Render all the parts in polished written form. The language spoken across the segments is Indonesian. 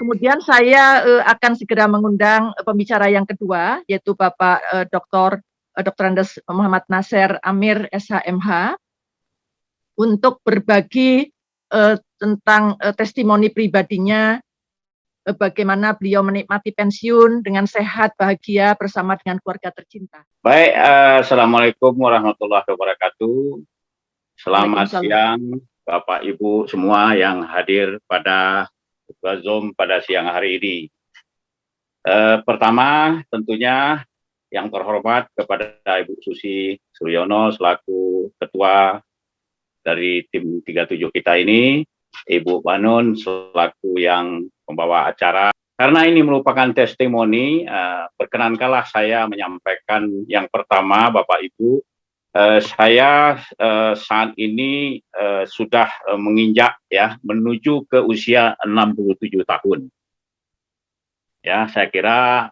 Kemudian saya akan segera mengundang pembicara yang kedua, yaitu Bapak Dr. Andes Muhammad Nasir Amir SHMH, untuk berbagi tentang testimoni pribadinya, bagaimana beliau menikmati pensiun dengan sehat, bahagia bersama dengan keluarga tercinta. Baik, Assalamualaikum warahmatullahi wabarakatuh. Selamat siang Bapak Ibu semua yang hadir pada Zoom pada siang hari ini. Pertama tentunya yang terhormat kepada Ibu Susi Suryono selaku Ketua dari tim 37 kita ini, Ibu Banun selaku yang membawa acara. Karena ini merupakan testimoni, perkenankanlah saya menyampaikan yang pertama, Bapak Ibu. Saya saat ini sudah menginjak ya menuju ke usia 67 tahun. Ya, saya kira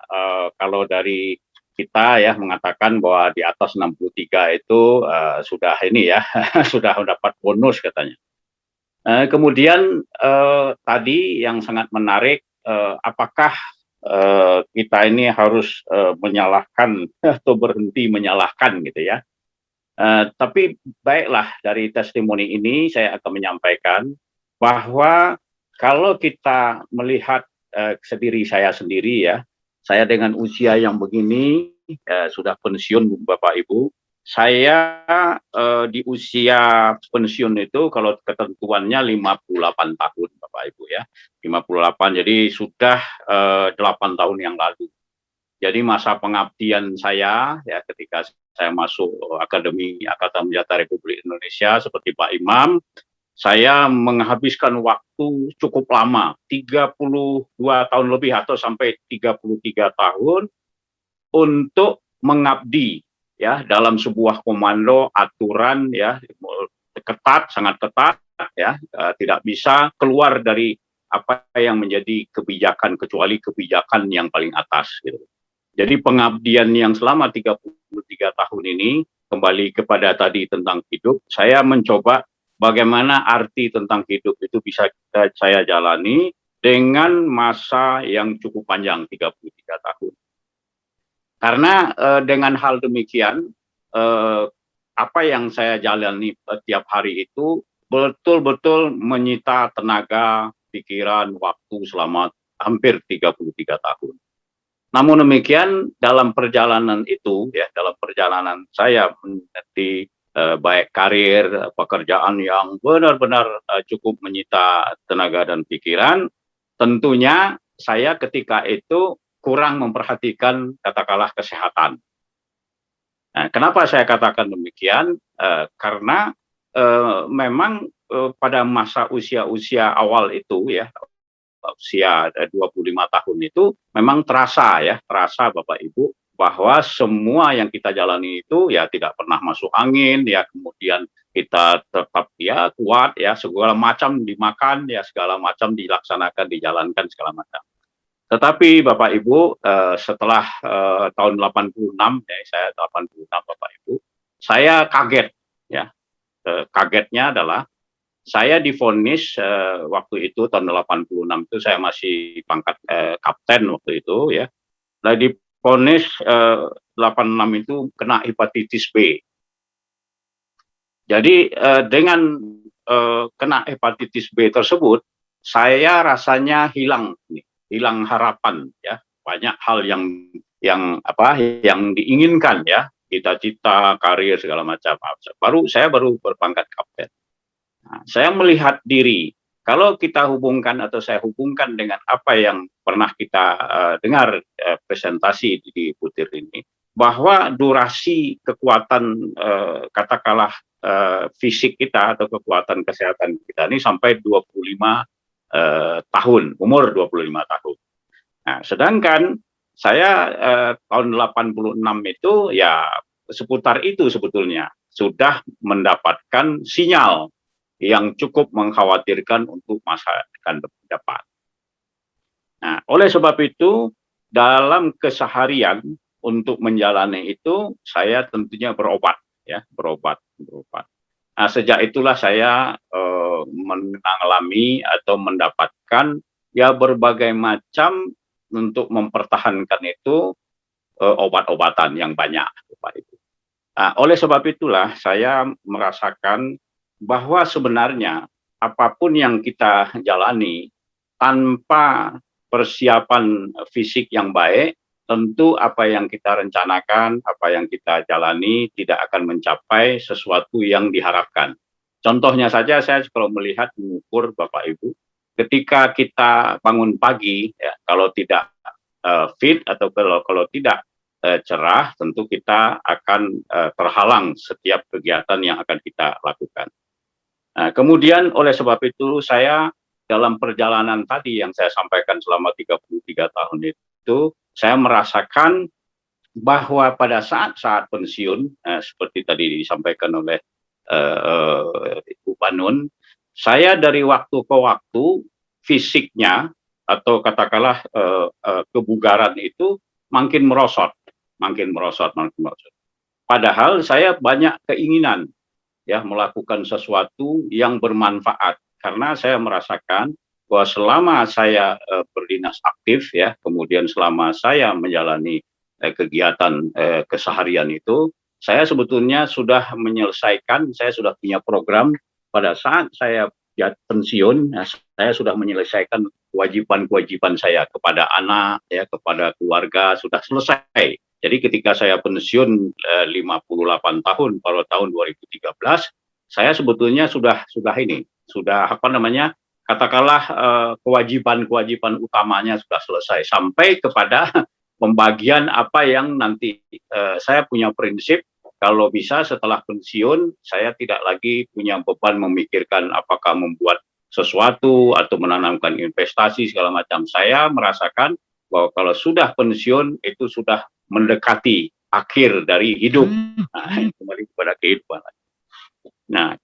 kalau dari kita ya mengatakan bahwa di atas 63 itu sudah ini ya sudah mendapat bonus katanya. Kemudian tadi yang sangat menarik, apakah kita ini harus menyalahkan atau berhenti menyalahkan gitu ya. Tapi baiklah, dari testimoni ini saya akan menyampaikan bahwa kalau kita melihat diri saya sendiri ya, saya dengan usia yang begini sudah pensiun Bapak Ibu. Saya di usia pensiun itu kalau ketentuannya 58 tahun Bapak Ibu ya, 58, jadi sudah 8 tahun yang lalu. Jadi masa pengabdian saya ya ketika saya masuk Akademi Angkatan Senjata Republik Indonesia seperti Pak Imam, saya menghabiskan waktu cukup lama, 32 tahun lebih atau sampai 33 tahun untuk mengabdi ya dalam sebuah komando aturan ya ketat, sangat ketat ya, tidak bisa keluar dari apa yang menjadi kebijakan kecuali kebijakan yang paling atas gitu. Jadi pengabdian yang selama 33 tahun ini kembali kepada tadi tentang hidup, saya mencoba bagaimana arti tentang hidup itu bisa saya jalani dengan masa yang cukup panjang 33 tahun. Karena dengan hal demikian apa yang saya jalani tiap hari itu betul-betul menyita tenaga, pikiran, waktu selama hampir 33 tahun. Namun demikian dalam perjalanan itu ya, dalam perjalanan saya di baik karir, pekerjaan yang benar-benar cukup menyita tenaga dan pikiran, tentunya saya ketika itu kurang memperhatikan katakanlah kesehatan. Nah, kenapa saya katakan demikian? Karena memang pada masa usia-usia awal itu ya, usia 25 tahun itu memang terasa ya, terasa Bapak Ibu bahwa semua yang kita jalani itu ya tidak pernah masuk angin ya, kemudian kita tetap ya kuat ya, segala macam dimakan ya, segala macam dilaksanakan, dijalankan segala macam. Tetapi Bapak Ibu setelah tahun 86 ya, saya 86 Bapak Ibu, saya kaget ya. Kagetnya adalah saya divonis waktu itu tahun 86 itu saya masih pangkat kapten waktu itu ya. Nah divonis 86 itu kena hepatitis B. Jadi dengan kena hepatitis B tersebut, saya rasanya hilang harapan ya. Banyak hal yang diinginkan ya, cita-cita, karir segala macam. Saya baru berpangkat kapten. Nah, saya melihat diri, kalau kita hubungkan atau saya hubungkan dengan apa yang pernah kita dengar presentasi di Butir ini, bahwa durasi kekuatan katakanlah fisik kita atau kekuatan kesehatan kita ini sampai 25 tahun, umur 25 tahun. Nah, sedangkan saya tahun 86 itu ya seputar itu sebetulnya sudah mendapatkan sinyal yang cukup mengkhawatirkan untuk masa depan. Nah, oleh sebab itu, dalam keseharian untuk menjalani itu, saya tentunya berobat. Nah, sejak itulah saya mengalami atau mendapatkan ya berbagai macam untuk mempertahankan itu obat-obatan yang banyak, Bapak Ibu. Nah, oleh sebab itulah saya merasakan bahwa sebenarnya apapun yang kita jalani tanpa persiapan fisik yang baik, tentu apa yang kita rencanakan, apa yang kita jalani tidak akan mencapai sesuatu yang diharapkan. Contohnya saja saya kalau melihat mengukur Bapak Ibu, ketika kita bangun pagi, ya, kalau tidak fit atau kalau tidak cerah, tentu kita akan terhalang setiap kegiatan yang akan kita lakukan. Nah, kemudian oleh sebab itu saya dalam perjalanan tadi yang saya sampaikan selama 33 tahun itu, saya merasakan bahwa pada saat-saat pensiun, seperti tadi disampaikan oleh Ibu Banun, saya dari waktu ke waktu fisiknya atau katakanlah kebugaran itu makin merosot, makin merosot, makin merosot. Padahal saya banyak keinginan ya melakukan sesuatu yang bermanfaat karena saya merasakan bahwa selama saya berdinas aktif ya, kemudian selama saya menjalani kegiatan keseharian itu, saya sebetulnya sudah menyelesaikan, saya sudah punya program pada saat saya pensiun, ya, saya sudah menyelesaikan kewajiban-kewajiban saya kepada anak, ya, kepada keluarga sudah selesai. Jadi ketika saya pensiun 58 tahun pada tahun 2013, saya sebetulnya sudah apa namanya, katakanlah kewajiban-kewajiban utamanya sudah selesai sampai kepada pembagian apa yang nanti saya punya prinsip kalau bisa setelah pensiun saya tidak lagi punya beban memikirkan apakah membuat sesuatu atau menanamkan investasi segala macam. Saya merasakan bahwa kalau sudah pensiun itu sudah mendekati akhir dari hidup. Nah, kembali kepada kehidupan. Nah,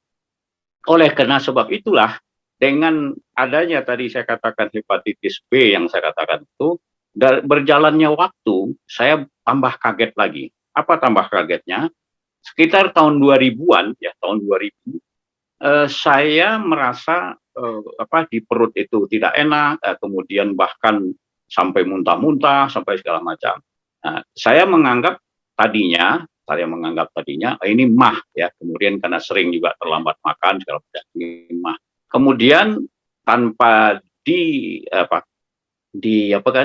oleh karena sebab itulah dengan adanya tadi saya katakan hepatitis B yang saya katakan itu, berjalannya waktu saya tambah kaget lagi. Apa tambah kagetnya? Sekitar tahun 2000-an ya, tahun 2000 saya merasa di perut itu tidak enak, kemudian bahkan sampai muntah-muntah, sampai segala macam. Nah, saya menganggap tadinya ini mah ya, kemudian karena sering juga terlambat makan segala macam ini mah. Kemudian tanpa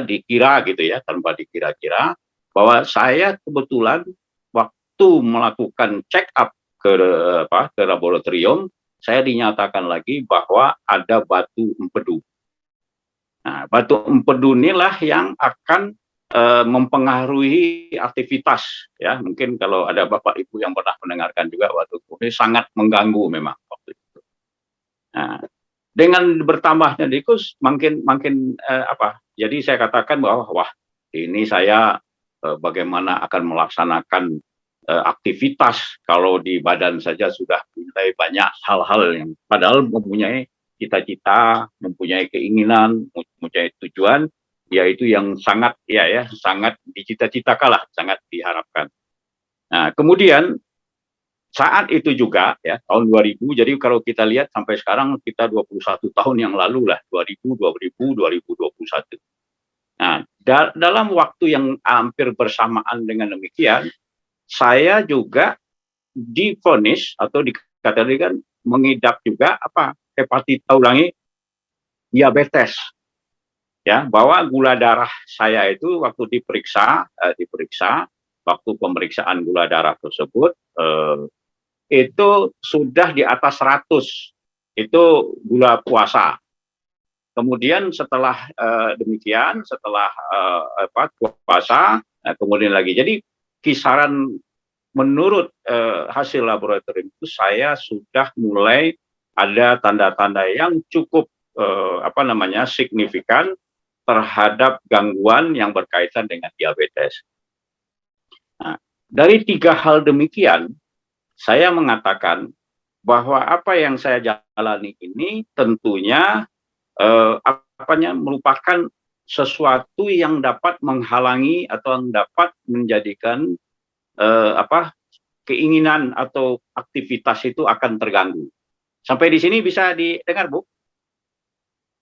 dikira gitu ya, tanpa dikira-kira bahwa saya kebetulan waktu melakukan check up ke laboratorium, saya dinyatakan lagi bahwa ada batu empedu. Nah, batu empedu inilah yang akan mempengaruhi aktivitas ya. Mungkin kalau ada Bapak Ibu yang pernah mendengarkan juga waktu ini sangat mengganggu memang waktu itu. Nah, dengan bertambahnya dikus makin jadi saya katakan bahwa wah ini saya bagaimana akan melaksanakan aktivitas kalau di badan saja sudah mulai banyak hal-hal yang padahal mempunyai cita-cita, mempunyai keinginan, mempunyai tujuan, yaitu yang sangat sangat dicita-citakan lah, sangat diharapkan. Nah, kemudian saat itu juga ya tahun 2000, jadi kalau kita lihat sampai sekarang kita 21 tahun yang lalu lah, 2021. Nah, dalam waktu yang hampir bersamaan dengan demikian, saya juga divonis atau dikatakan mengidap juga hepatitis diabetes. Ya, bahwa gula darah saya itu waktu diperiksa waktu pemeriksaan gula darah tersebut itu sudah di atas 100. Itu gula puasa. Kemudian setelah demikian, setelah puasa, kemudian lagi. Jadi kisaran menurut hasil laboratorium itu saya sudah mulai ada tanda-tanda yang cukup signifikan terhadap gangguan yang berkaitan dengan diabetes. Nah, dari 3 hal demikian, saya mengatakan bahwa apa yang saya jalani ini tentunya merupakan sesuatu yang dapat menghalangi atau yang dapat menjadikan keinginan atau aktivitas itu akan terganggu. Sampai di sini bisa didengar, Bu?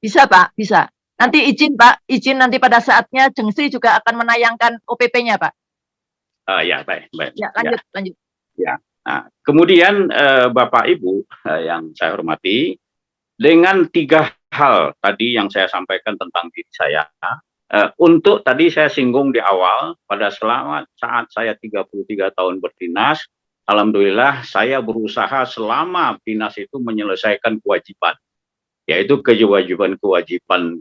Bisa, Pak, bisa. Nanti izin Pak, izin nanti pada saatnya Jeng Sri juga akan menayangkan OPP-nya Pak. Ya, baik, baik. Ya, lanjut, lanjut. Ya. Nah, kemudian Bapak Ibu yang saya hormati, dengan 3 hal tadi yang saya sampaikan tentang diri saya, untuk tadi saya singgung di awal, pada saat saya 33 tahun berdinas, alhamdulillah saya berusaha selama dinas itu menyelesaikan kewajiban, yaitu kewajiban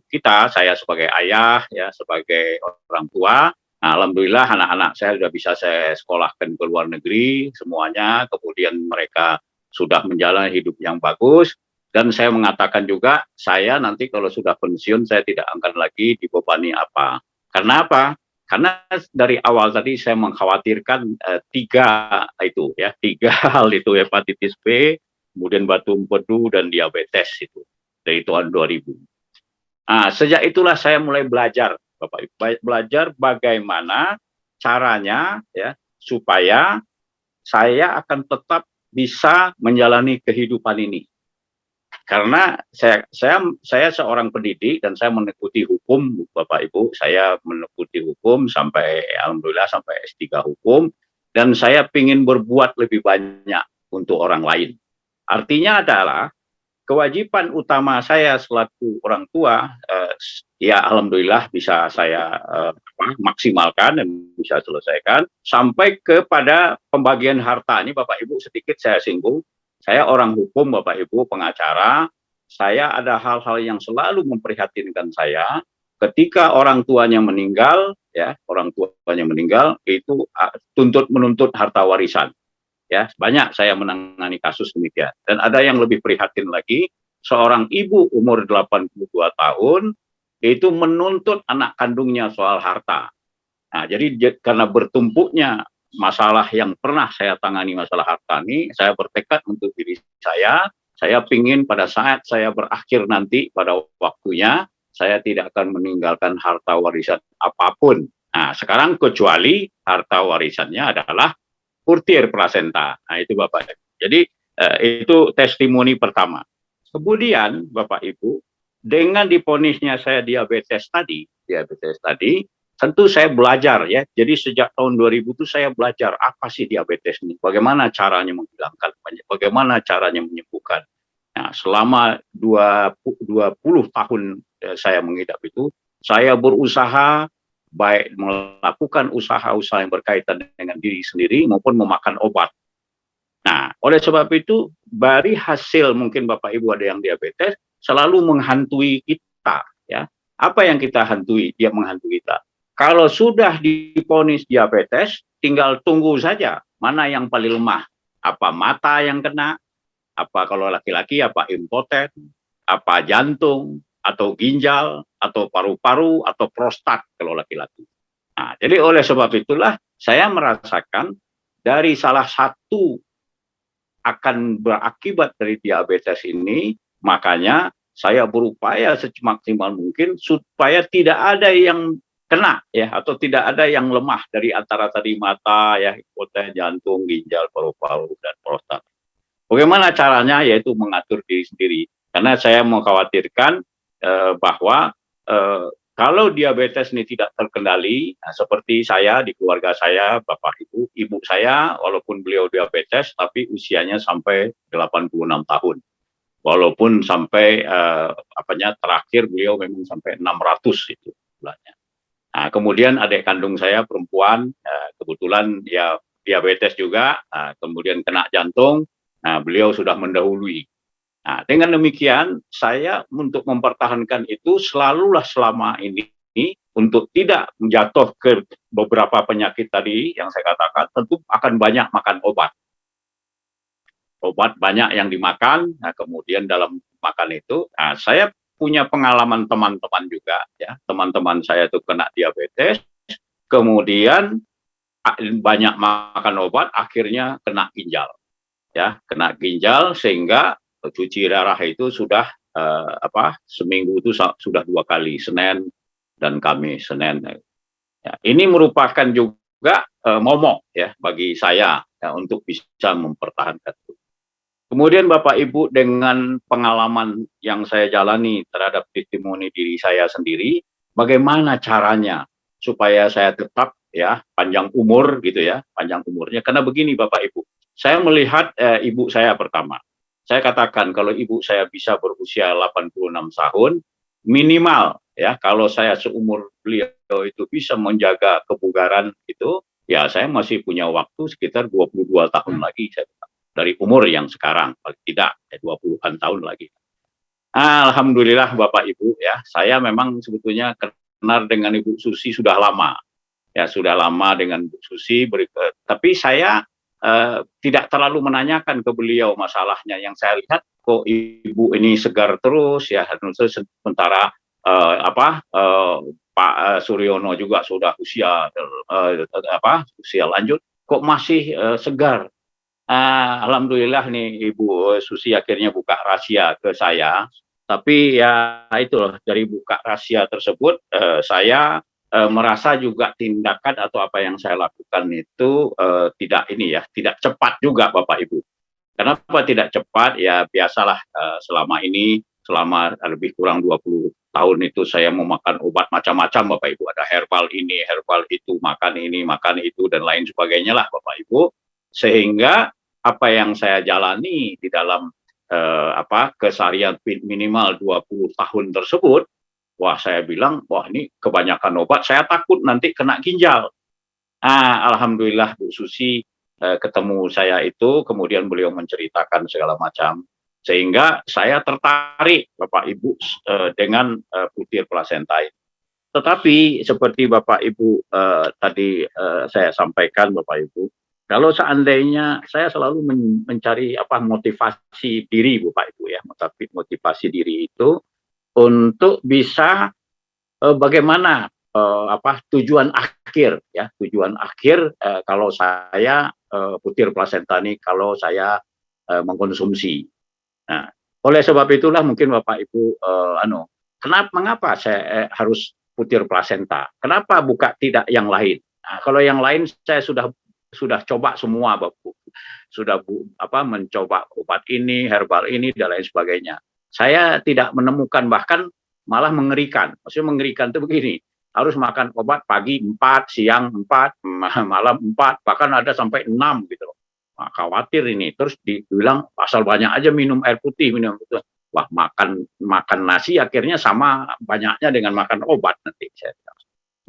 kita, saya sebagai ayah, ya sebagai orang tua. Nah, alhamdulillah anak-anak saya sudah bisa saya sekolahkan ke luar negeri semuanya, kemudian mereka sudah menjalani hidup yang bagus, dan saya mengatakan juga, saya nanti kalau sudah pensiun, saya tidak akan lagi dibebani apa. Karena apa? Karena dari awal tadi saya mengkhawatirkan 3 hal itu, hepatitis B, kemudian batu empedu, dan diabetes itu dari tahun 2000. Nah, sejak itulah saya mulai belajar, Bapak Ibu, belajar bagaimana caranya ya supaya saya akan tetap bisa menjalani kehidupan ini. Karena saya seorang pendidik dan saya mengikuti hukum, Bapak Ibu, saya mengikuti hukum sampai alhamdulillah sampai S3 hukum, dan saya ingin berbuat lebih banyak untuk orang lain. Artinya adalah kewajiban utama saya selaku orang tua, ya alhamdulillah bisa saya maksimalkan dan bisa selesaikan sampai kepada pembagian harta. Ini Bapak Ibu sedikit saya singgung. Saya orang hukum, Bapak Ibu, pengacara. Saya ada hal-hal yang selalu memprihatinkan saya. Ketika orang tuanya meninggal, ya orang tuanya meninggal itu menuntut harta warisan. Ya, banyak saya menangani kasus demikian. Dan ada yang lebih prihatin lagi, seorang ibu umur 82 tahun itu menuntut anak kandungnya soal harta. Nah, jadi karena bertumpuknya masalah yang pernah saya tangani, masalah harta ini, saya bertekad untuk diri saya ingin pada saat saya berakhir nanti pada waktunya, saya tidak akan meninggalkan harta warisan apapun. Nah, sekarang kecuali harta warisannya adalah kurtir plasenta. Nah, itu Bapak. Jadi itu testimoni pertama. Kemudian Bapak Ibu, dengan diponisnya saya diabetes tadi, tentu saya belajar ya. Jadi sejak tahun 2000 itu saya belajar apa sih diabetes ini, bagaimana caranya menghilangkan, bagaimana caranya menyembuhkan. Nah, selama 20 tahun saya mengidap itu, saya berusaha baik melakukan usaha-usaha yang berkaitan dengan diri sendiri maupun memakan obat. Nah, oleh sebab itu, dari hasil mungkin Bapak Ibu ada yang diabetes, selalu menghantui kita. Ya, apa yang kita hantui? Dia menghantui kita. Kalau sudah divonis diabetes, tinggal tunggu saja mana yang paling lemah. Apa mata yang kena, apa kalau laki-laki, apa impoten, apa jantung, atau ginjal, atau paru-paru, atau prostat kalau laki-laki. Nah, jadi oleh sebab itulah saya merasakan dari salah satu akan berakibat dari diabetes ini, makanya saya berupaya semaksimal mungkin supaya tidak ada yang kena ya, atau tidak ada yang lemah dari antara tadi mata ya, hipoten, jantung, ginjal, paru-paru, dan prostat. Bagaimana caranya? Yaitu mengatur diri sendiri. Karena saya mengkhawatirkan bahwa kalau diabetes ini tidak terkendali, nah, seperti saya di keluarga saya, Bapak Ibu saya walaupun beliau diabetes tapi usianya sampai 86 tahun. Walaupun sampai terakhir beliau memang sampai 600 itu bulannya. Nah, kemudian adik kandung saya perempuan kebetulan ya diabetes juga, kemudian kena jantung. Nah, beliau sudah mendahului. Nah, dengan demikian, saya untuk mempertahankan itu selalulah selama ini untuk tidak menjatuh ke beberapa penyakit tadi yang saya katakan, tentu akan banyak makan obat. Obat banyak yang dimakan, nah, kemudian dalam makan itu, nah, saya punya pengalaman teman-teman juga, ya, teman-teman saya itu kena diabetes, kemudian banyak makan obat, akhirnya kena ginjal. Ya, kena ginjal sehingga cuci darah itu sudah seminggu itu sudah 2 kali, Senin dan Kamis. Ya, ini merupakan juga momok ya bagi saya ya, untuk bisa mempertahankan itu. Kemudian Bapak Ibu, dengan pengalaman yang saya jalani terhadap testimoni diri saya sendiri, bagaimana caranya supaya saya tetap ya panjang umur gitu ya, panjang umurnya. Karena begini Bapak Ibu, saya melihat ibu saya pertama. Saya katakan kalau ibu saya bisa berusia 86 tahun, minimal ya kalau saya seumur beliau itu bisa menjaga kebugaran itu, ya saya masih punya waktu sekitar 22 tahun lagi saya dari umur yang sekarang, paling tidak 20-an tahun lagi. Alhamdulillah Bapak Ibu ya, saya memang sebetulnya kenal dengan Ibu Susi sudah lama. Ya sudah lama dengan Bu Susi, tapi saya tidak terlalu menanyakan ke beliau masalahnya. Yang saya lihat kok Ibu ini segar terus ya, sementara Pak Suryono juga sudah usia usia lanjut, kok masih segar. Alhamdulillah nih Ibu Susi akhirnya buka rahasia ke saya. Tapi ya itu loh, dari buka rahasia tersebut saya merasa juga tindakan atau apa yang saya lakukan itu tidak ini ya, tidak cepat juga Bapak Ibu. Kenapa tidak cepat? Ya biasalah selama ini, selama lebih kurang 20 tahun itu saya memakan obat macam-macam Bapak Ibu. Ada herbal ini, herbal itu, makan ini, makan itu, dan lain sebagainya lah Bapak Ibu. Sehingga apa yang saya jalani di dalam keseharian minimal 20 tahun tersebut, wah saya bilang, wah ini kebanyakan obat, saya takut nanti kena ginjal. Alhamdulillah Bu Susi ketemu saya itu, kemudian beliau menceritakan segala macam, sehingga saya tertarik Bapak Ibu dengan putir plasenta. Tetapi seperti Bapak Ibu tadi saya sampaikan Bapak Ibu, kalau seandainya saya selalu mencari motivasi diri Bapak Ibu ya, motivasi diri itu untuk bisa bagaimana tujuan akhir ya, tujuan akhir kalau saya putir plasenta ini kalau saya mengkonsumsi. Nah, oleh sebab itulah mungkin Bapak Ibu mengapa saya harus putir plasenta? Kenapa buka tidak yang lain? Nah, kalau yang lain saya sudah coba semua Bapak. Sudah mencoba obat ini, herbal ini dan lain sebagainya. Saya tidak menemukan, bahkan malah mengerikan. Maksudnya mengerikan itu begini, harus makan obat pagi 4, siang 4, malam 4, bahkan ada sampai 6 gitu loh. Nah, khawatir ini, terus dibilang asal banyak aja minum air putih, minum itu. Wah, makan nasi akhirnya sama banyaknya dengan makan obat nanti.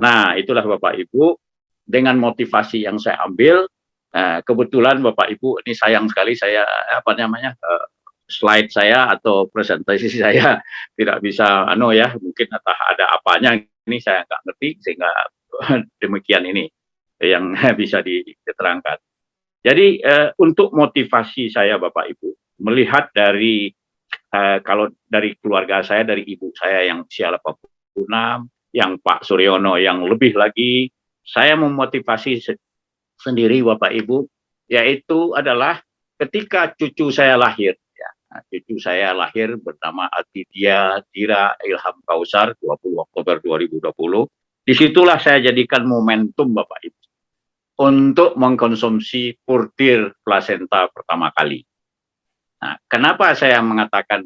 Nah, itulah Bapak Ibu, dengan motivasi yang saya ambil, kebetulan Bapak Ibu, ini sayang sekali saya slide saya atau presentasi saya tidak bisa mungkin ada apanya ini saya nggak ngerti, sehingga demikian ini yang bisa diterangkan. Jadi untuk motivasi saya Bapak Ibu, melihat dari kalau dari keluarga saya, dari ibu saya yang usia 86, yang Pak Suryono yang lebih lagi, saya memotivasi sendiri Bapak Ibu, yaitu adalah ketika cucu saya lahir. Cucu saya lahir bernama Aditya Dira Ilham Kausar 20 Oktober 2020. Disitulah saya jadikan momentum Bapak Ibu untuk mengkonsumsi putir plasenta pertama kali. Nah, kenapa saya mengatakan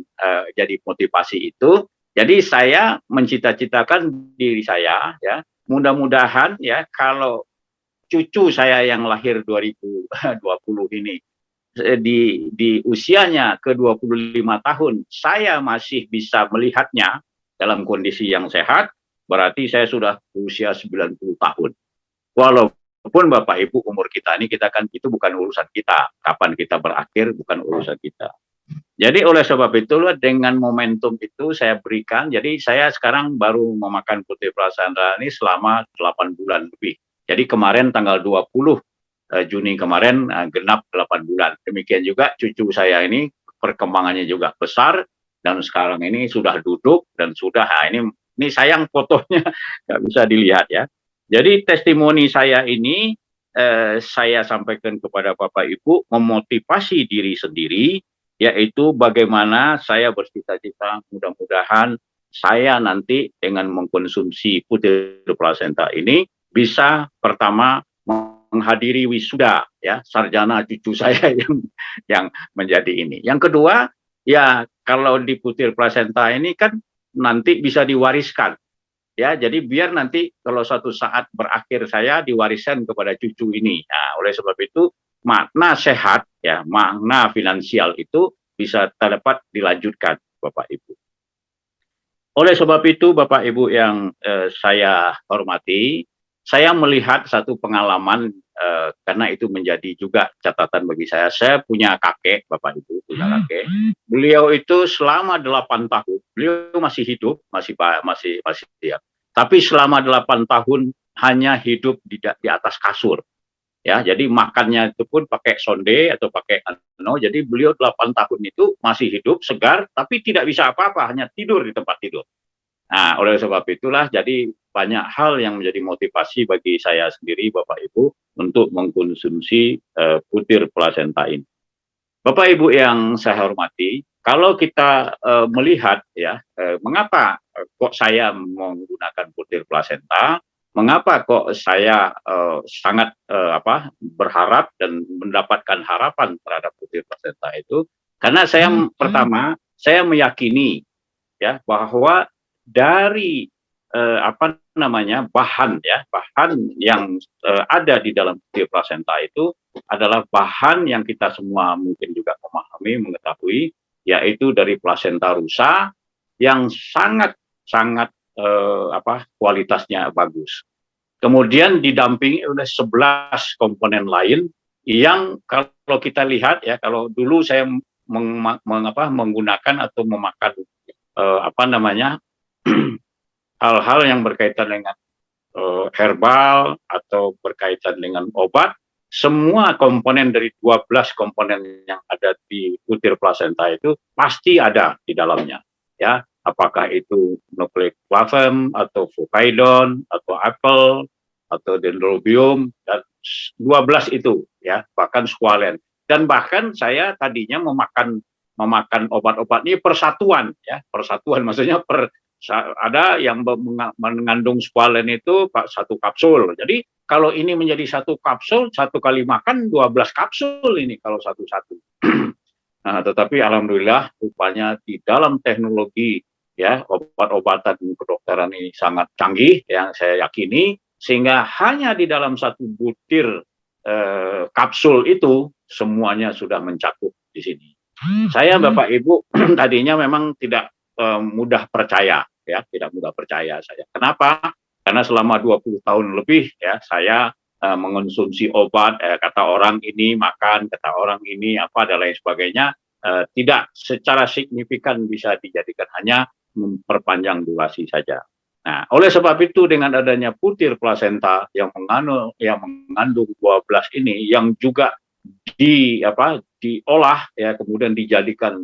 jadi motivasi itu? Jadi saya mencita-citakan diri saya ya, mudah-mudahan ya kalau cucu saya yang lahir 2020 ini di usianya ke 25 tahun, saya masih bisa melihatnya dalam kondisi yang sehat, berarti saya sudah berusia 90 tahun. Walaupun Bapak Ibu umur kita ini, itu bukan urusan kita. Kapan kita berakhir bukan urusan kita. Jadi oleh sebab itulah dengan momentum itu saya berikan, jadi saya sekarang baru memakan putir plasenta ini selama 8 bulan lebih. Jadi kemarin tanggal 20 Juni kemarin genap 8 bulan. Demikian juga cucu saya ini perkembangannya juga besar dan sekarang ini sudah duduk dan sudah ini sayang fotonya nggak bisa dilihat ya. Jadi testimoni saya ini saya sampaikan kepada Bapak Ibu memotivasi diri sendiri, yaitu bagaimana saya bercita-cita mudah-mudahan saya nanti dengan mengkonsumsi putir plasenta ini bisa pertama menghadiri wisuda ya sarjana cucu saya yang menjadi ini. Yang kedua, ya kalau di putir plasenta ini kan nanti bisa diwariskan. Ya, jadi biar nanti kalau suatu saat berakhir saya diwariskan kepada cucu ini. Nah, oleh sebab itu makna sehat ya, makna finansial itu bisa dapat dilanjutkan Bapak Ibu. Oleh sebab itu Bapak Ibu yang saya hormati, saya melihat satu pengalaman karena itu menjadi juga catatan bagi saya. Saya punya kakek, Bapak Ibu, punya kakek. Beliau itu selama 8 tahun, beliau masih hidup, masih ya. Tapi selama 8 tahun hanya hidup di atas kasur. Ya, jadi makannya itu pun pakai sonde atau pakai jadi beliau 8 tahun itu masih hidup, segar, tapi tidak bisa apa-apa, hanya tidur di tempat tidur. Nah, oleh sebab itulah jadi banyak hal yang menjadi motivasi bagi saya sendiri, Bapak Ibu, untuk mengkonsumsi putir plasenta ini. Bapak Ibu yang saya hormati, kalau kita melihat ya, mengapa kok saya menggunakan putir plasenta, mengapa kok saya sangat berharap dan mendapatkan harapan terhadap putir plasenta itu, karena saya pertama saya meyakini ya bahwa dari bahan yang ada di dalam putir plasenta itu adalah bahan yang kita semua mungkin juga memahami, mengetahui, yaitu dari plasenta rusa yang sangat kualitasnya bagus. Kemudian didampingi oleh 11 komponen lain yang kalau kita lihat ya, kalau dulu saya menggunakan atau memakan hal-hal yang berkaitan dengan herbal atau berkaitan dengan obat, semua komponen dari 12 komponen yang ada di putir plasenta itu pasti ada di dalamnya. Ya, apakah itu nucleic flavum atau fukaidon atau apel atau dendrobium dan 12 itu ya, bahkan squalene. Dan bahkan saya tadinya memakan obat-obat ini persatuan ya, persatuan maksudnya ada yang mengandung squalene itu 1 kapsul. Jadi kalau ini menjadi 1 kapsul, 1 kali makan 12 kapsul ini kalau satu-satu. Nah, tetapi alhamdulillah rupanya di dalam teknologi ya obat-obatan kedokteran ini sangat canggih yang saya yakini, sehingga hanya di dalam 1 butir kapsul itu semuanya sudah mencakup di sini. Saya Bapak Ibu tadinya memang tidak mudah percaya ya, tidak mudah percaya saya. Kenapa? Karena selama 20 tahun lebih ya saya mengonsumsi obat, kata orang ini makan, kata orang ini apa dan lain sebagainya, tidak secara signifikan bisa dijadikan, hanya memperpanjang durasi saja. Nah, oleh sebab itu dengan adanya putir plasenta yang mengandung 12 ini yang juga diolah ya, kemudian dijadikan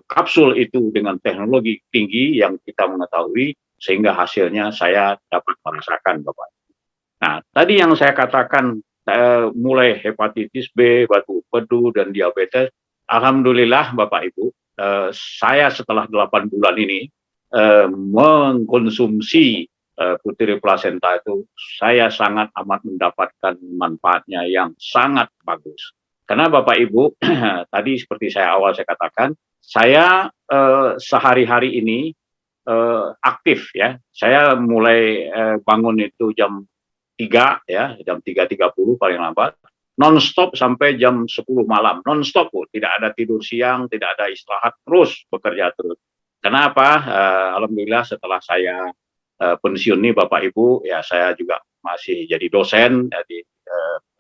kapsul itu dengan teknologi tinggi yang kita mengetahui, sehingga hasilnya saya dapat merasakan, Bapak. Nah, tadi yang saya katakan mulai hepatitis B, batu empedu dan diabetes, alhamdulillah Bapak Ibu, saya setelah 8 bulan ini mengkonsumsi putir plasenta itu, saya sangat amat mendapatkan manfaatnya yang sangat bagus. Karena Bapak Ibu, tadi seperti saya katakan, saya sehari-hari ini aktif ya. Saya mulai bangun itu jam 3 ya, jam 3.30 paling lambat, non-stop sampai jam 10 malam, non-stop, tidak ada tidur siang, tidak ada istirahat, terus bekerja terus. Kenapa? Alhamdulillah setelah saya pensiun nih Bapak Ibu, ya saya juga masih jadi dosen ya,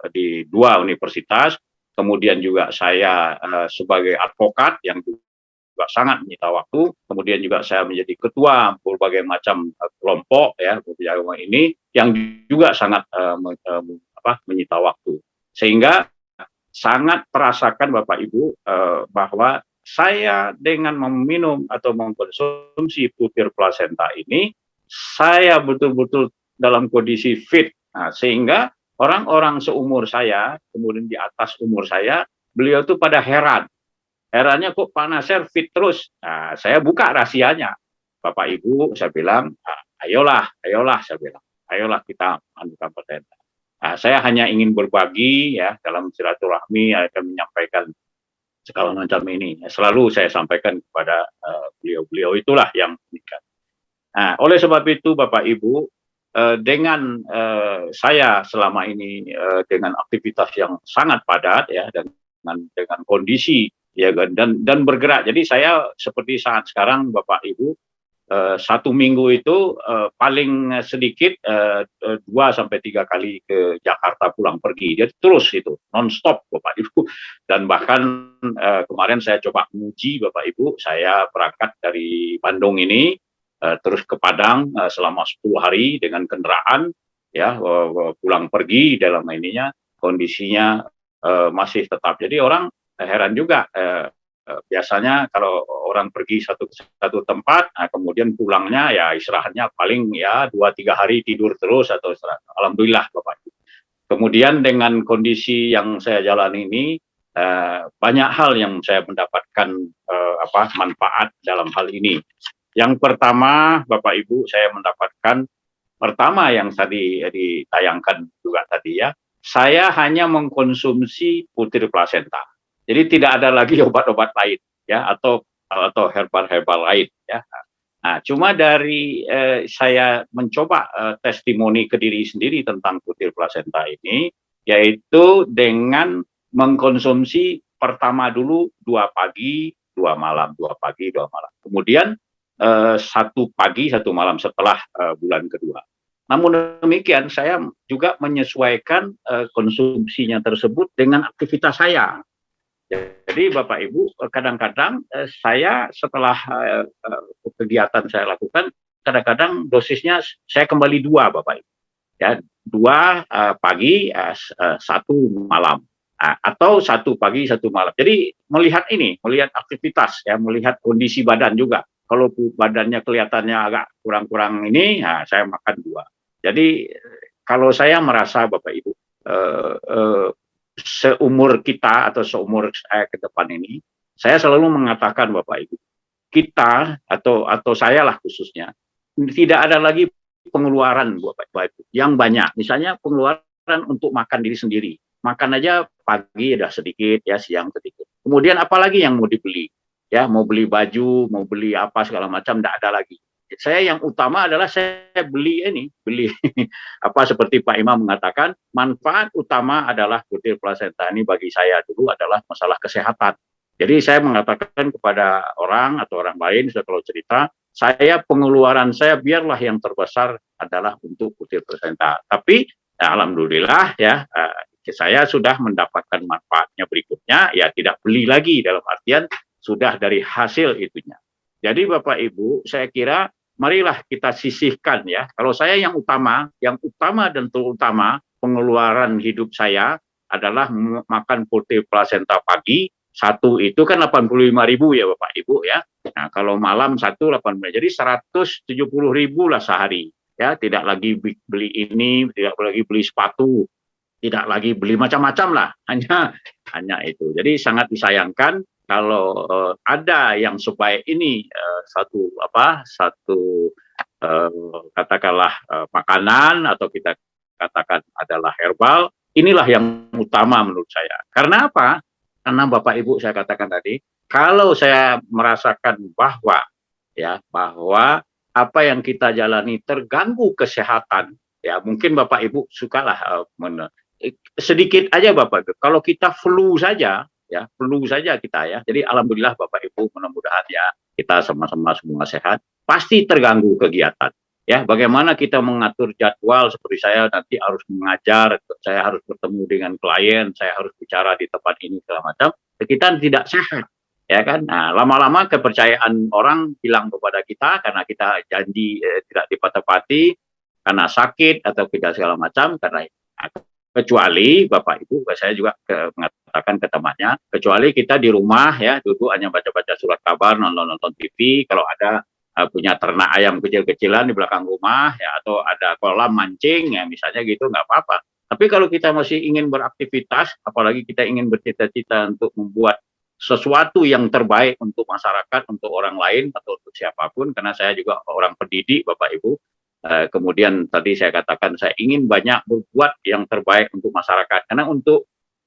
di 2 universitas, kemudian juga saya sebagai advokat yang juga sangat menyita waktu, kemudian juga saya menjadi ketua berbagai macam kelompok ya ini yang juga sangat menyita waktu, sehingga sangat terasakan Bapak Ibu bahwa saya dengan meminum atau mengkonsumsi putir plasenta ini, saya betul-betul dalam kondisi fit. Nah, sehingga orang-orang seumur saya, kemudian di atas umur saya, beliau tuh pada herannya kok Pak Nasir fit terus. Nah, saya buka rahasianya, Bapak Ibu, saya bilang, ayolah, saya bilang, ayolah kita anukan plasenta. Saya hanya ingin berbagi ya dalam silaturahmi, akan menyampaikan segala macam ini. Selalu saya sampaikan kepada beliau-beliau itulah yang menikah. Nah, oleh sebab itu Bapak Ibu, dengan saya selama ini dengan aktivitas yang sangat padat ya, dan dengan kondisi ya kan, dan bergerak. Jadi saya seperti saat sekarang Bapak Ibu, 1 minggu itu paling sedikit 2 sampai 3 kali ke Jakarta pulang pergi. Jadi terus itu non-stop Bapak Ibu. Dan bahkan kemarin saya coba menguji Bapak Ibu, saya berangkat dari Bandung ini terus ke Padang selama 10 hari dengan kendaraan ya, pulang pergi dalam ininya kondisinya masih tetap. Jadi orang heran juga, biasanya kalau orang pergi satu tempat, kemudian pulangnya ya istirahatnya paling ya 2-3 hari tidur terus atau istirahat. Alhamdulillah Bapak. Kemudian dengan kondisi yang saya jalani ini, banyak hal yang saya mendapatkan manfaat dalam hal ini. Yang pertama Bapak Ibu, saya mendapatkan pertama yang tadi ditayangkan juga tadi ya, saya hanya mengkonsumsi putir plasenta. Jadi tidak ada lagi obat-obat lain ya, atau herbal lain ya. Nah, cuma dari saya mencoba testimoni ke diri sendiri tentang putir plasenta ini, yaitu dengan mengkonsumsi pertama dulu 2 pagi 2 malam, 2 pagi 2 malam. Kemudian 1 pagi 1 malam setelah bulan kedua. Namun demikian saya juga menyesuaikan konsumsinya tersebut dengan aktivitas saya. Jadi Bapak Ibu, kadang-kadang saya setelah kegiatan saya lakukan, kadang-kadang dosisnya saya kembali 2 Bapak Ibu. Ya, 2 pagi, 1 malam. Atau 1 pagi 1 malam. Jadi melihat aktivitas ya, melihat kondisi badan juga. Kalau badannya kelihatannya agak kurang-kurang ini, saya makan 2. Jadi kalau saya merasa Bapak Ibu, seumur kita atau seumur saya ke depan ini, saya selalu mengatakan Bapak Ibu, kita atau saya lah khususnya, tidak ada lagi pengeluaran Bapak Ibu yang banyak. Misalnya pengeluaran untuk makan diri sendiri. Makan aja pagi ada sedikit ya, siang sedikit. Kemudian apalagi yang mau dibeli? Ya, mau beli baju, mau beli apa segala macam, tidak ada lagi. Saya yang utama adalah saya beli seperti Pak Imam mengatakan, manfaat utama adalah putir plasenta ini bagi saya dulu adalah masalah kesehatan. Jadi saya mengatakan kepada orang atau orang lain, kalau cerita, pengeluaran saya biarlah yang terbesar adalah untuk putir plasenta. Tapi ya, alhamdulillah ya, saya sudah mendapatkan manfaatnya berikutnya, ya tidak beli lagi dalam artian sudah dari hasil itunya. Jadi Bapak Ibu, saya kira marilah kita sisihkan ya. Kalau saya yang utama dan terutama pengeluaran hidup saya adalah makan putir plasenta pagi. 1 itu kan 85.000 ya Bapak Ibu ya. Nah, kalau malam 1 80, jadi 170.000 lah sehari. Ya, tidak lagi beli ini, tidak lagi beli sepatu, tidak lagi beli macam-macam lah. Hanya itu. Jadi sangat disayangkan kalau ada yang sebaik ini satu katakanlah makanan atau kita katakan adalah herbal, inilah yang utama menurut saya. Karena apa? Karena Bapak Ibu saya katakan tadi, kalau saya merasakan bahwa apa yang kita jalani terganggu kesehatan, ya mungkin Bapak Ibu sukalah sedikit aja Bapak Ibu. Kalau kita flu saja kita ya. Jadi alhamdulillah Bapak Ibu, mudah-mudahan ya kita sama-sama semua sehat. Pasti terganggu kegiatan. Ya, bagaimana kita mengatur jadwal seperti saya nanti harus mengajar, saya harus bertemu dengan klien, saya harus bicara di tempat ini segala macam. Kita tidak sehat, ya kan? Nah, lama-lama kepercayaan orang hilang kepada kita karena kita janji tidak dipatah-pati karena sakit atau tidak segala macam karena kecuali Bapak Ibu, saya juga mengatakan ke temannya, kecuali kita di rumah ya, duduk hanya baca-baca surat kabar, nonton TV, kalau ada punya ternak ayam kecil-kecilan di belakang rumah ya, atau ada kolam mancing ya misalnya gitu, nggak apa-apa. Tapi kalau kita masih ingin beraktivitas, apalagi kita ingin bercita-cita untuk membuat sesuatu yang terbaik untuk masyarakat, untuk orang lain atau untuk siapapun, karena saya juga orang pendidik Bapak Ibu, Kemudian tadi saya katakan saya ingin banyak berbuat yang terbaik untuk masyarakat, karena untuk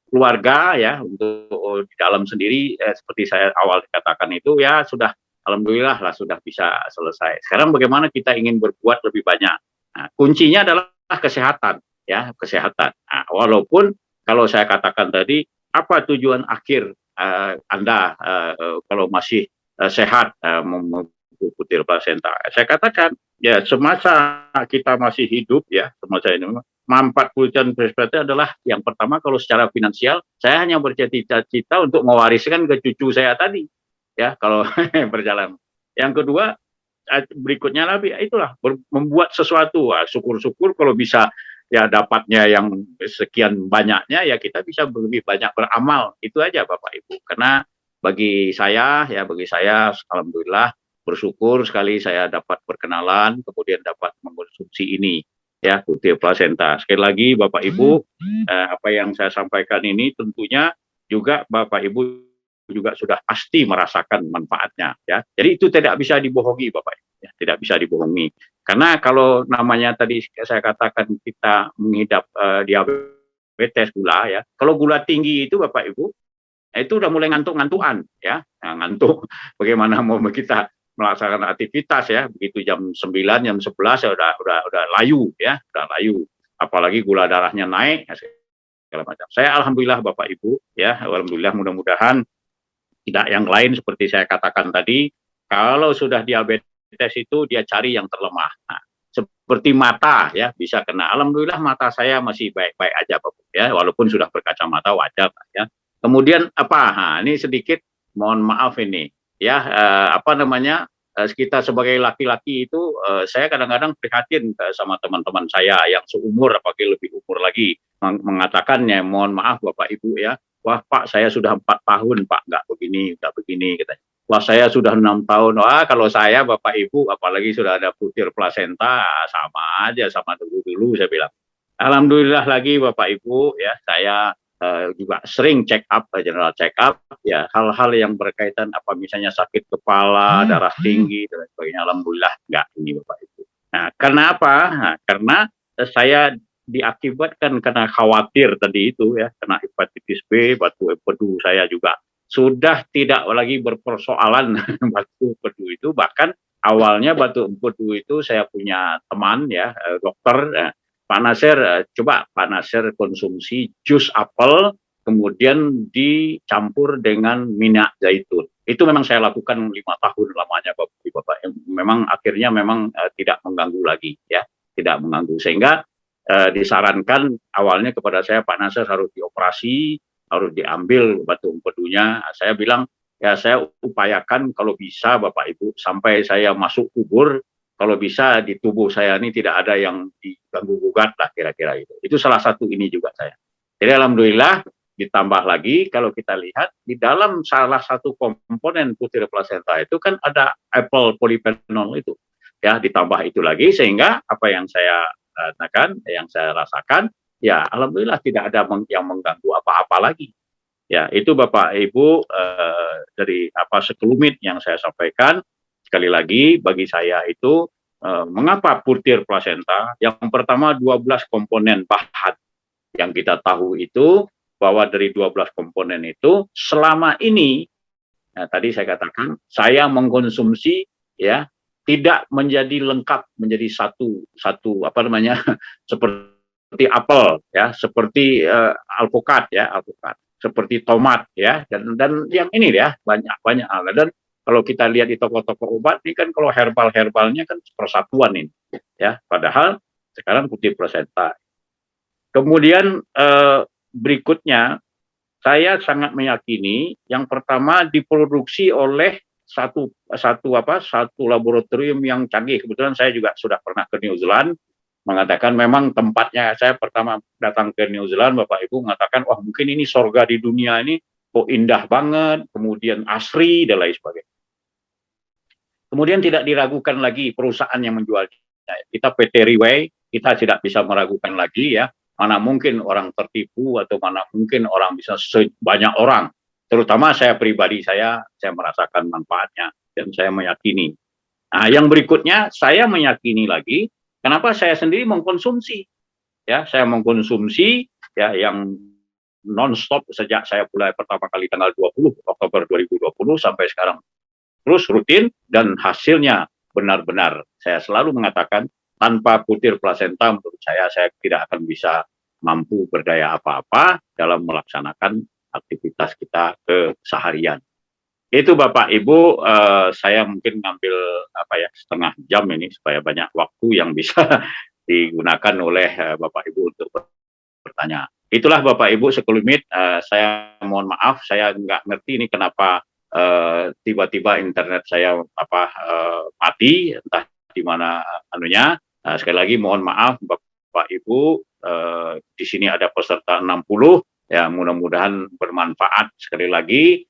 keluarga ya, untuk di dalam sendiri seperti saya awal katakan itu ya sudah alhamdulillah lah sudah bisa selesai. Sekarang bagaimana kita ingin berbuat lebih banyak? Nah, kuncinya adalah kesehatan ya, kesehatan. Nah, walaupun kalau saya katakan tadi apa tujuan akhir Anda kalau masih sehat putir plasenta? Saya katakan ya semasa kita masih hidup ya, semasa ini manfaat putir plasenta adalah yang pertama kalau secara finansial saya hanya bercita-cita untuk mewariskan ke cucu saya tadi ya kalau berjalan. Yang kedua berikutnya lagi itulah membuat sesuatu. Syukur-syukur kalau bisa ya dapatnya yang sekian banyaknya ya kita bisa lebih banyak beramal. Itu aja Bapak Ibu. Karena bagi saya alhamdulillah bersyukur sekali saya dapat perkenalan, kemudian dapat mengkonsumsi ini ya putir plasenta. Sekali lagi Bapak Ibu, apa yang saya sampaikan ini tentunya juga Bapak Ibu juga sudah pasti merasakan manfaatnya ya. Jadi itu tidak bisa dibohongi Bapak Ibu, ya, tidak bisa dibohongi. Karena kalau namanya tadi saya katakan kita mengidap diabetes gula ya. Kalau gula tinggi itu Bapak Ibu itu udah mulai ngantuk-ngantuan ya. Nah, ngantuk bagaimana mau kita melaksanakan aktivitas ya, begitu jam 9 jam 11 ya udah layu ya, udah layu. Apalagi gula darahnya naik ya, segala macam. Saya alhamdulillah Bapak Ibu ya, alhamdulillah mudah-mudahan tidak yang lain seperti saya katakan tadi, kalau sudah diabetes itu dia cari yang terlemah. Nah, seperti mata ya bisa kena. Alhamdulillah mata saya masih baik-baik aja Bapak ya, walaupun sudah berkacamata wajar ya. Kemudian apa? Nah, ini sedikit mohon maaf ini ya apa namanya kita sebagai laki-laki itu saya kadang-kadang prihatin sama teman-teman saya yang seumur apalagi lebih umur lagi mengatakannya mohon maaf Bapak Ibu ya. Wah Pak saya sudah 4 tahun Pak nggak begini katanya. Wah saya sudah 6 tahun. Wah kalau saya Bapak Ibu apalagi sudah ada putir plasenta sama aja sama dulu saya bilang. Alhamdulillah lagi Bapak Ibu ya saya juga sering check up general check up ya hal-hal yang berkaitan apa misalnya sakit kepala, darah tinggi dan sebagainya. Alhamdulillah nggak ini Bapak Ibu. Nah karena apa? Nah, karena saya diakibatkan karena khawatir tadi itu ya, kena hepatitis B, batu empedu saya juga sudah tidak lagi berpersoalan batu empedu itu, bahkan awalnya batu empedu itu saya punya teman ya, dokter, Pak Nasir, coba Pak Nasir konsumsi jus apel, kemudian dicampur dengan minyak zaitun. Itu memang saya lakukan 5 tahun lamanya Bapak. Memang akhirnya memang tidak mengganggu lagi ya, tidak mengganggu sehingga disarankan awalnya kepada saya Pak Nasir harus dioperasi, harus diambil batu empedunya. Saya bilang ya saya upayakan kalau bisa Bapak Ibu sampai saya masuk kubur kalau bisa di tubuh saya ini tidak ada yang diganggu gugat lah kira-kira itu. Itu salah satu ini juga saya. Jadi alhamdulillah ditambah lagi kalau kita lihat di dalam salah satu komponen putir plasenta itu kan ada apple polyphenol itu. Ya ditambah itu lagi sehingga apa yang saya katakan, yang saya rasakan, ya alhamdulillah tidak ada yang mengganggu apa-apa lagi. Ya itu Bapak Ibu dari apa sekelumit yang saya sampaikan. Sekali lagi bagi saya itu mengapa putir plasenta? Yang pertama 12 komponen bahan yang kita tahu itu bahwa dari 12 komponen itu selama ini tadi saya katakan saya mengkonsumsi ya tidak menjadi lengkap menjadi satu apa namanya seperti apel ya seperti alpukat ya alpukat seperti tomat ya dan yang ini ya banyak hal dan kalau kita lihat di toko-toko obat ini kan kalau herbalnya kan persatuan ini ya padahal sekarang putih plasenta kemudian berikutnya saya sangat meyakini yang pertama diproduksi oleh satu laboratorium yang canggih. Kebetulan saya juga sudah pernah ke New Zealand mengatakan memang tempatnya saya pertama datang ke New Zealand Bapak Ibu mengatakan wah mungkin ini sorga di dunia ini kok indah banget, kemudian asri dan lain sebagainya. Kemudian tidak diragukan lagi perusahaan yang menjualnya. Kita PT Riway, kita tidak bisa meragukan lagi ya mana mungkin orang tertipu atau mana mungkin orang bisa sebanyak orang. Terutama saya pribadi saya merasakan manfaatnya dan saya meyakini. Nah, yang berikutnya saya meyakini lagi Kenapa saya sendiri mengkonsumsi? Ya, saya mengkonsumsi ya yang non-stop sejak saya mulai pertama kali tanggal 20 Oktober 2020 sampai sekarang. Terus rutin dan hasilnya benar-benar saya selalu mengatakan tanpa butir plasenta menurut saya tidak akan bisa mampu berdaya apa-apa dalam melaksanakan aktivitas kita keseharian. Itu Bapak Ibu, saya mungkin ngambil setengah jam ini supaya banyak waktu yang bisa digunakan oleh Bapak Ibu untuk bertanya. Itulah Bapak Ibu sekelumit, saya mohon maaf, saya nggak ngerti ini kenapa tiba-tiba internet saya mati, entah di mana anunya. Sekali lagi mohon maaf Bapak Ibu, di sini ada peserta 60, ya mudah-mudahan bermanfaat. Sekali lagi,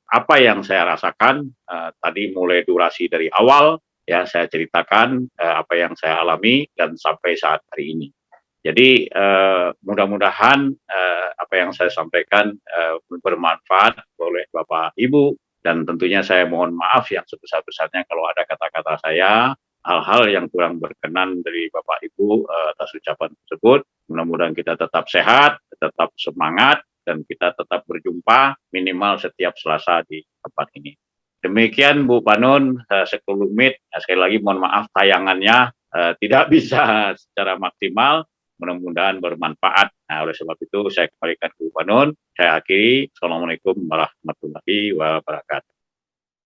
apa yang saya rasakan tadi mulai durasi dari awal, ya saya ceritakan apa yang saya alami dan sampai saat hari ini. Jadi mudah-mudahan apa yang saya sampaikan bermanfaat oleh Bapak Ibu, dan tentunya saya mohon maaf yang sebesar-besarnya kalau ada kata-kata saya, hal-hal yang kurang berkenan dari Bapak Ibu atas ucapan tersebut. Mudah-mudahan kita tetap sehat, tetap semangat, dan kita tetap berjumpa minimal setiap Selasa di tempat ini. Demikian Bu Panun, sekelumit, sekali lagi mohon maaf tayangannya tidak bisa secara maksimal, mudah-mudahan bermanfaat. Nah, oleh sebab itu saya kembalikan ke Bu Panun, saya akhiri. Assalamualaikum warahmatullahi wabarakatuh.